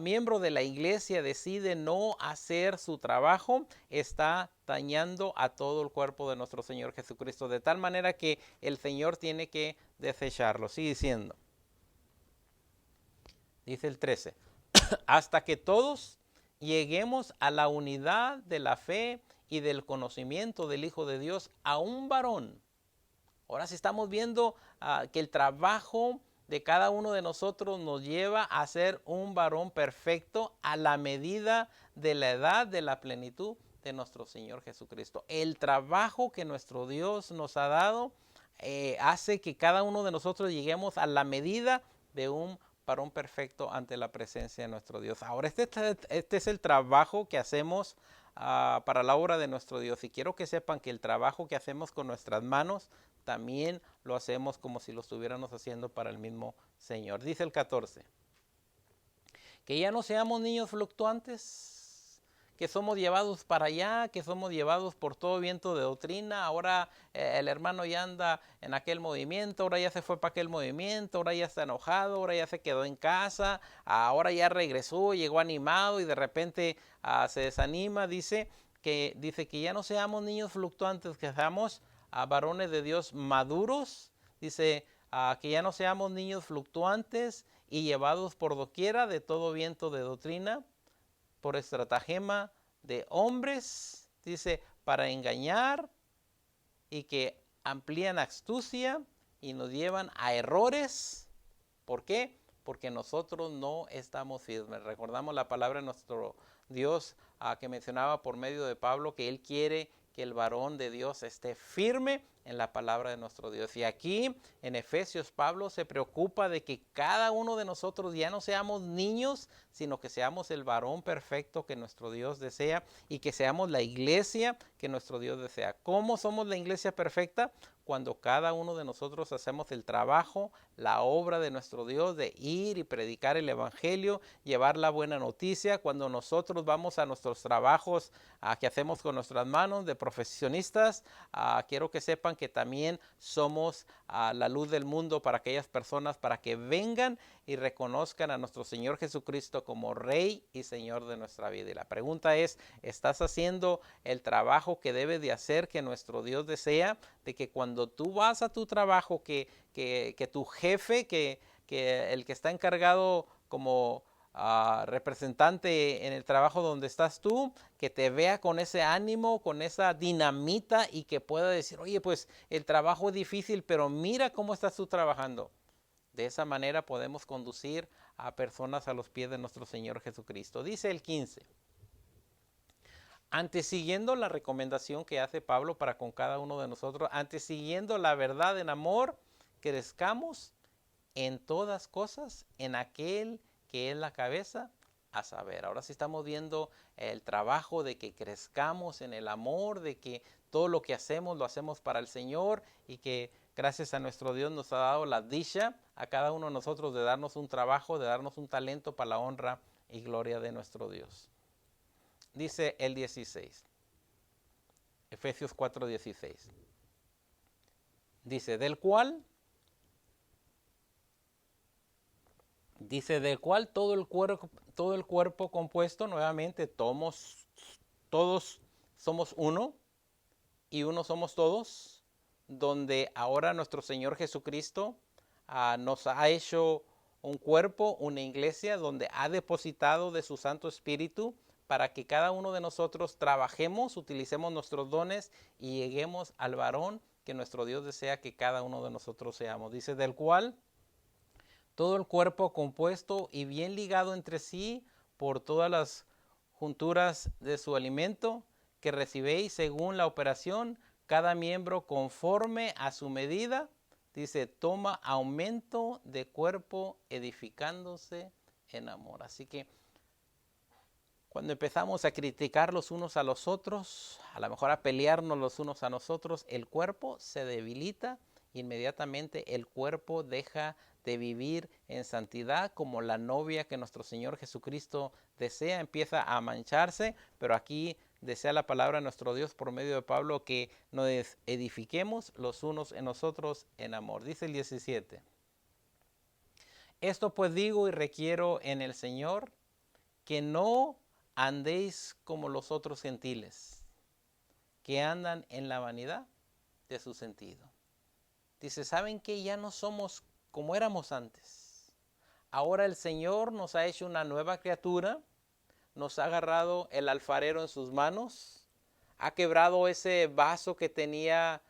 miembro de la iglesia decide no hacer su trabajo, está dañando a todo el cuerpo de nuestro Señor Jesucristo, de tal manera que el Señor tiene que desecharlo. Sigue diciendo. Dice el 13, hasta que todos lleguemos a la unidad de la fe y del conocimiento del Hijo de Dios, a un varón. Ahora sí estamos viendo que el trabajo de cada uno de nosotros nos lleva a ser un varón perfecto a la medida de la edad de la plenitud de nuestro Señor Jesucristo. El trabajo que nuestro Dios nos ha dado hace que cada uno de nosotros lleguemos a la medida de un varón perfecto ante la presencia de nuestro Dios. Ahora este es el trabajo que hacemos para la obra de nuestro Dios, y quiero que sepan que el trabajo que hacemos con nuestras manos también lo hacemos como si lo estuviéramos haciendo para el mismo Señor. Dice el 14, que ya no seamos niños fluctuantes, que somos llevados para allá, que somos llevados por todo viento de doctrina. Ahora el hermano ya anda en aquel movimiento, ahora ya se fue para aquel movimiento, ahora ya está enojado, ahora ya se quedó en casa, ahora ya regresó, llegó animado y de repente se desanima. Dice que ya no seamos niños fluctuantes, que seamos varones de Dios maduros. Dice que ya no seamos niños fluctuantes y llevados por doquiera de todo viento de doctrina, por estratagema de hombres, dice, para engañar, y que amplían astucia y nos llevan a errores. ¿Por qué? Porque nosotros no estamos firmes. Recordamos la palabra de nuestro Dios que mencionaba por medio de Pablo, que Él quiere que el varón de Dios esté firme en la palabra de nuestro Dios. Y aquí en Efesios Pablo se preocupa de que cada uno de nosotros ya no seamos niños, sino que seamos el varón perfecto que nuestro Dios desea, y que seamos la iglesia que nuestro Dios desea. ¿Cómo somos la iglesia perfecta? Cuando cada uno de nosotros hacemos el trabajo, la obra de nuestro Dios de ir y predicar el evangelio, llevar la buena noticia. Cuando nosotros vamos a nuestros trabajos que hacemos con nuestras manos de profesionistas, quiero que sepan sepan que también somos la luz del mundo para aquellas personas, para que vengan y reconozcan a nuestro Señor Jesucristo como Rey y Señor de nuestra vida. Y la pregunta es, ¿estás haciendo el trabajo que debe de hacer, que nuestro Dios desea? De que cuando tú vas a tu trabajo, que tu jefe, que el que está encargado como representante en el trabajo donde estás tú, que te vea con ese ánimo, con esa dinamita, y que pueda decir, oye, pues el trabajo es difícil, pero mira cómo estás tú trabajando. De esa manera podemos conducir a personas a los pies de nuestro Señor Jesucristo. Dice el 15. Antes siguiendo la recomendación que hace Pablo para con cada uno de nosotros, antes siguiendo la verdad en amor, crezcamos en todas cosas en aquel que es la cabeza, a saber. Ahora sí estamos viendo el trabajo de que crezcamos en el amor, de que todo lo que hacemos lo hacemos para el Señor, y que gracias a nuestro Dios nos ha dado la dicha a cada uno de nosotros de darnos un trabajo, de darnos un talento para la honra y gloria de nuestro Dios. Dice el 16, Efesios 4:16. Dice, del cual todo el cuerpo compuesto, nuevamente, todos somos uno, y uno somos todos, donde ahora nuestro Señor Jesucristo nos ha hecho un cuerpo, una iglesia, donde ha depositado de su Santo Espíritu para que cada uno de nosotros trabajemos, utilicemos nuestros dones y lleguemos al varón que nuestro Dios desea que cada uno de nosotros seamos. Dice, del cual todo el cuerpo compuesto y bien ligado entre sí por todas las junturas de su alimento que recibéis según la operación, cada miembro conforme a su medida, dice, toma aumento de cuerpo edificándose en amor. Así que cuando empezamos a criticar los unos a los otros, a lo mejor a pelearnos los unos a nosotros, el cuerpo se debilita. Inmediatamente el cuerpo deja de vivir en santidad como la novia que nuestro Señor Jesucristo desea, empieza a mancharse, pero aquí desea la palabra de nuestro Dios por medio de Pablo que nos edifiquemos los unos en nosotros en amor. Dice el 17. Esto pues digo y requiero en el Señor, que no andéis como los otros gentiles, que andan en la vanidad de su sentido. Dice, ¿saben que ya no somos como éramos antes? Ahora el Señor nos ha hecho una nueva criatura, nos ha agarrado el alfarero en sus manos, ha quebrado ese vaso que tenía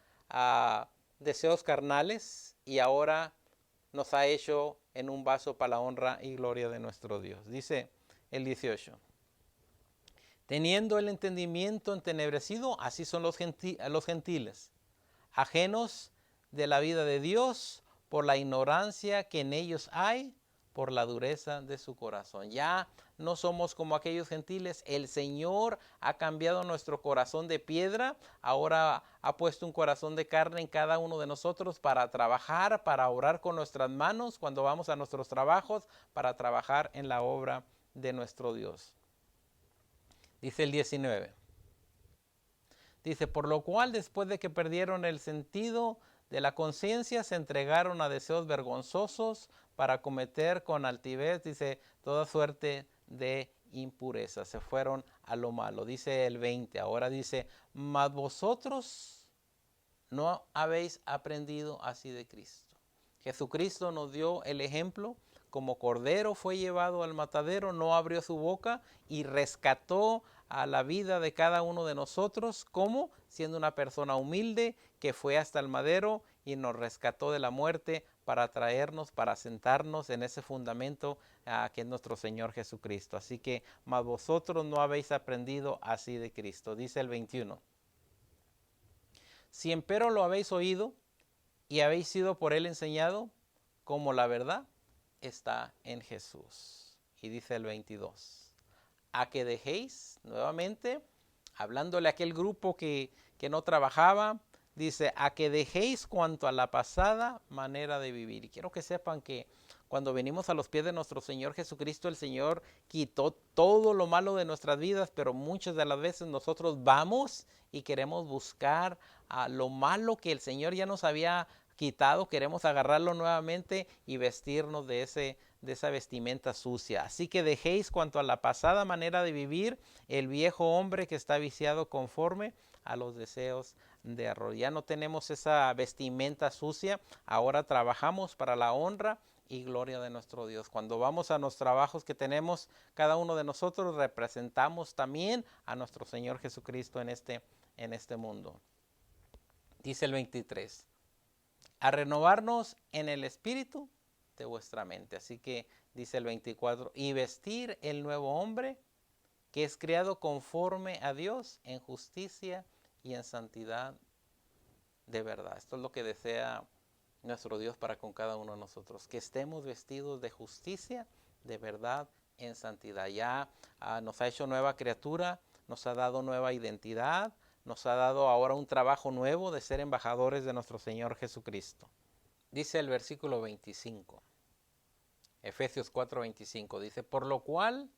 deseos carnales, y ahora nos ha hecho en un vaso para la honra y gloria de nuestro Dios. Dice el 18. Teniendo el entendimiento entenebrecido, así son los gentiles, ajenos de la vida de Dios por la ignorancia que en ellos hay, por la dureza de su corazón. Ya no somos como aquellos gentiles. El Señor ha cambiado nuestro corazón de piedra. Ahora ha puesto un corazón de carne en cada uno de nosotros para trabajar, para orar con nuestras manos cuando vamos a nuestros trabajos, para trabajar en la obra de nuestro Dios. Dice el 19. Dice, por lo cual después de que perdieron el sentido de la conciencia, se entregaron a deseos vergonzosos para cometer con altivez, dice, toda suerte de impureza. Se fueron a lo malo. Dice el 20. Ahora dice, mas vosotros no habéis aprendido así de Cristo. Jesucristo nos dio el ejemplo. Como cordero fue llevado al matadero, no abrió su boca, y rescató a la vida de cada uno de nosotros, como siendo una persona humilde que fue hasta el madero y nos rescató de la muerte para traernos, para sentarnos en ese fundamento que es nuestro Señor Jesucristo. Así que, mas vosotros no habéis aprendido así de Cristo. Dice el 21. Si empero lo habéis oído y habéis sido por él enseñado, como la verdad está en Jesús. Y dice el 22. A que dejéis, nuevamente, hablándole a aquel grupo que no trabajaba, dice, a que dejéis cuanto a la pasada manera de vivir. Y quiero que sepan que cuando venimos a los pies de nuestro Señor Jesucristo, el Señor quitó todo lo malo de nuestras vidas, pero muchas de las veces nosotros vamos y queremos buscar lo malo que el Señor ya nos había quitado, queremos agarrarlo nuevamente y vestirnos de esa vestimenta sucia. Así que dejéis cuanto a la pasada manera de vivir el viejo hombre que está viciado conforme a los deseos de error. Ya no tenemos esa vestimenta sucia, ahora trabajamos para la honra y gloria de nuestro Dios. Cuando vamos a los trabajos que tenemos, cada uno de nosotros representamos también a nuestro Señor Jesucristo en este mundo. Dice el 23, a renovarnos en el espíritu de vuestra mente. Así que dice el 24, y vestir el nuevo hombre que es creado conforme a Dios en justicia y en santidad de verdad. Esto es lo que desea nuestro Dios para con cada uno de nosotros, que estemos vestidos de justicia, de verdad, en santidad. Ya nos ha hecho nueva criatura, nos ha dado nueva identidad, nos ha dado ahora un trabajo nuevo de ser embajadores de nuestro Señor Jesucristo. Dice el versículo 25, Efesios 4:25, dice, por lo cual,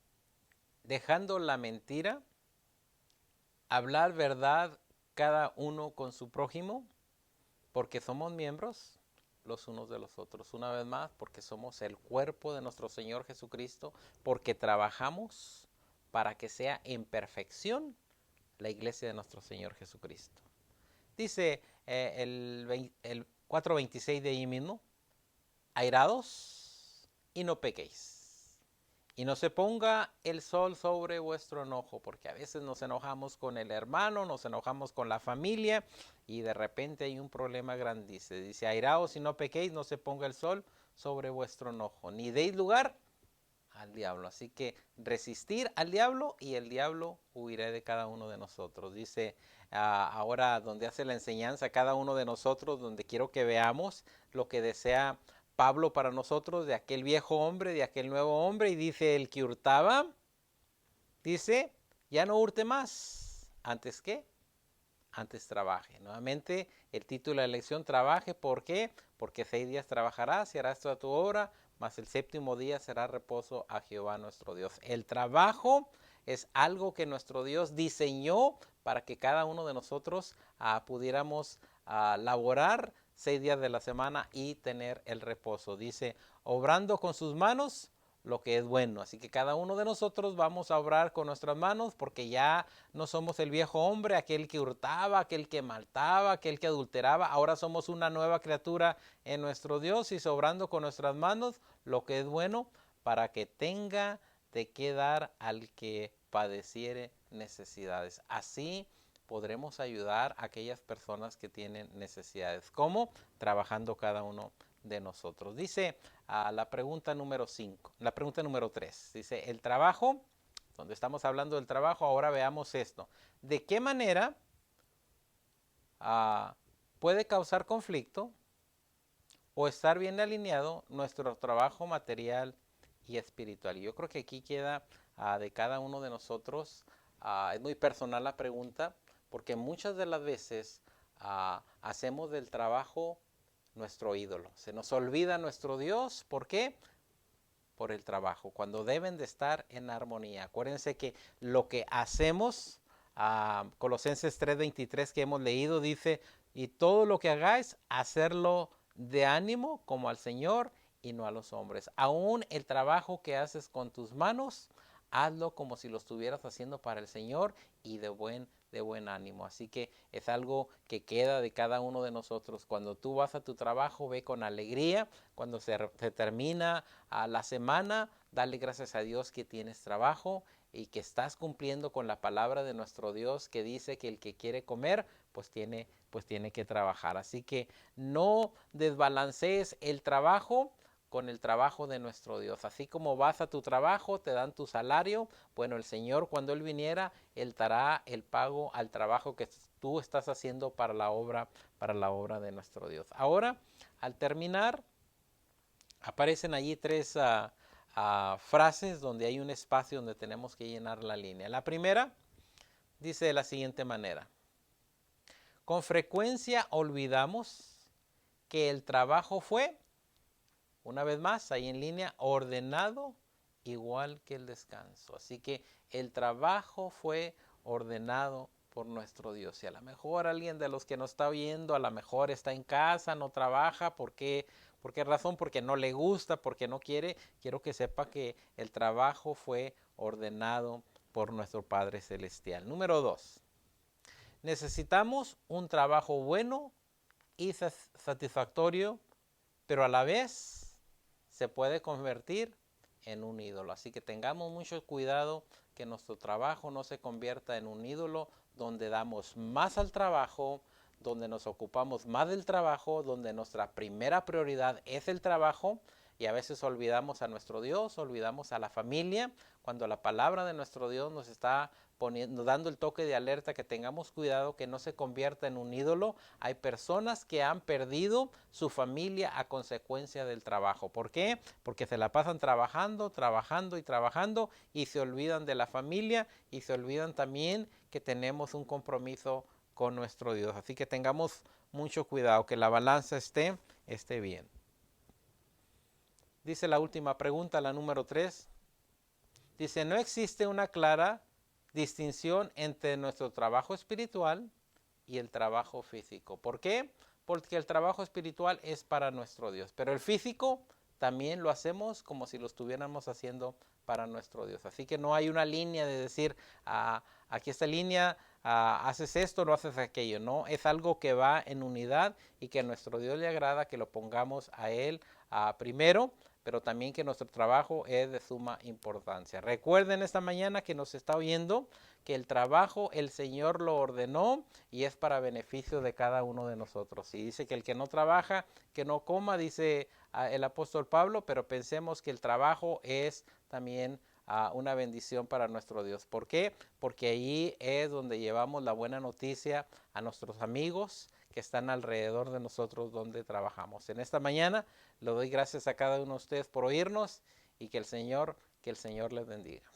dejando la mentira, hablar verdad cada uno con su prójimo, porque somos miembros los unos de los otros. Una vez más, porque somos el cuerpo de nuestro Señor Jesucristo, porque trabajamos para que sea en perfección la iglesia de nuestro Señor Jesucristo. Dice el 4:26 de ahí mismo, airados y no pequéis. Y no se ponga el sol sobre vuestro enojo, porque a veces nos enojamos con el hermano, nos enojamos con la familia y de repente hay un problema grandísimo. Dice, airaos y no pequéis, no se ponga el sol sobre vuestro enojo, ni deis lugar al diablo. Así que resistir al diablo y el diablo huirá de cada uno de nosotros. Dice ahora donde hace la enseñanza cada uno de nosotros, donde quiero que veamos lo que desea Pablo para nosotros, de aquel viejo hombre, de aquel nuevo hombre, y dice, el que hurtaba, dice, ya no hurte más. ¿Antes qué? Antes trabaje. Nuevamente, el título de la lección, trabaje. ¿Por qué? Porque 6 días trabajarás y harás toda tu obra, mas el séptimo día será reposo a Jehová nuestro Dios. El trabajo es algo que nuestro Dios diseñó para que cada uno de nosotros pudiéramos laborar 6 días de la semana y tener el reposo. Dice, obrando con sus manos lo que es bueno. Así que cada uno de nosotros vamos a obrar con nuestras manos, porque ya no somos el viejo hombre, aquel que hurtaba, aquel que mataba, aquel que adulteraba. Ahora somos una nueva criatura en nuestro Dios, y obrando con nuestras manos lo que es bueno, para que tenga de qué dar al que padeciere necesidades. Así podremos ayudar a aquellas personas que tienen necesidades. ¿Cómo? Trabajando cada uno de nosotros. Dice la pregunta número 5, la pregunta número 3, dice, el trabajo, donde estamos hablando del trabajo, ahora veamos esto. ¿De qué manera puede causar conflicto o estar bien alineado nuestro trabajo material y espiritual? Y yo creo que aquí queda de cada uno de nosotros, es muy personal la pregunta, porque muchas de las veces hacemos del trabajo nuestro ídolo. Se nos olvida nuestro Dios. ¿Por qué? Por el trabajo, cuando deben de estar en armonía. Acuérdense que lo que hacemos, Colosenses 3:23 que hemos leído, dice, y todo lo que hagáis, hacerlo de ánimo como al Señor y no a los hombres. Aún el trabajo que haces con tus manos, hazlo como si lo estuvieras haciendo para el Señor y de buen ánimo. Así que es algo que queda de cada uno de nosotros. Cuando tú vas a tu trabajo, ve con alegría. Cuando se termina la semana, dale gracias a Dios que tienes trabajo y que estás cumpliendo con la palabra de nuestro Dios, que dice que el que quiere comer, pues tiene que trabajar. Así que no desbalancees el trabajo con el trabajo de nuestro Dios. Así como vas a tu trabajo, te dan tu salario, bueno, el Señor cuando Él viniera, Él dará el pago al trabajo que tú estás haciendo para la obra de nuestro Dios. Ahora, al terminar, aparecen allí 3 frases donde hay un espacio donde tenemos que llenar la línea. La primera dice de la siguiente manera: con frecuencia olvidamos que el trabajo fue Una vez más, ahí en línea, ordenado igual que el descanso. Así que el trabajo fue ordenado por nuestro Dios. Y a lo mejor alguien de los que nos está oyendo, a lo mejor está en casa, no trabaja, ¿por qué? ¿Por qué razón? Porque no le gusta, porque no quiere. Quiero que sepa que el trabajo fue ordenado por nuestro Padre Celestial. Número 2. Necesitamos un trabajo bueno y satisfactorio, pero a la vez se puede convertir en un ídolo. Así que tengamos mucho cuidado que nuestro trabajo no se convierta en un ídolo donde damos más al trabajo, donde nos ocupamos más del trabajo, donde nuestra primera prioridad es el trabajo y a veces olvidamos a nuestro Dios, olvidamos a la familia, cuando la palabra de nuestro Dios nos está dando el toque de alerta que tengamos cuidado que no se convierta en un ídolo. Hay personas que han perdido su familia a consecuencia del trabajo. ¿Por qué? Porque se la pasan trabajando, trabajando y trabajando y se olvidan de la familia y se olvidan también que tenemos un compromiso con nuestro Dios. Así que tengamos mucho cuidado, que la balanza esté bien. Dice la última pregunta, la número 3. Dice, no existe una clara distinción entre nuestro trabajo espiritual y el trabajo físico. ¿Por qué? Porque el trabajo espiritual es para nuestro Dios, pero el físico también lo hacemos como si lo estuviéramos haciendo para nuestro Dios. Así que no hay una línea de decir, aquí esta línea, haces esto, no haces aquello. No, es algo que va en unidad y que a nuestro Dios le agrada que lo pongamos a Él primero, pero también que nuestro trabajo es de suma importancia. Recuerden esta mañana que nos está oyendo que el trabajo el Señor lo ordenó y es para beneficio de cada uno de nosotros. Y dice que el que no trabaja, que no coma, dice el apóstol Pablo, pero pensemos que el trabajo es también una bendición para nuestro Dios. ¿Por qué? Porque ahí es donde llevamos la buena noticia a nuestros amigos que están alrededor de nosotros donde trabajamos. En esta mañana le doy gracias a cada uno de ustedes por oírnos y que el Señor les bendiga.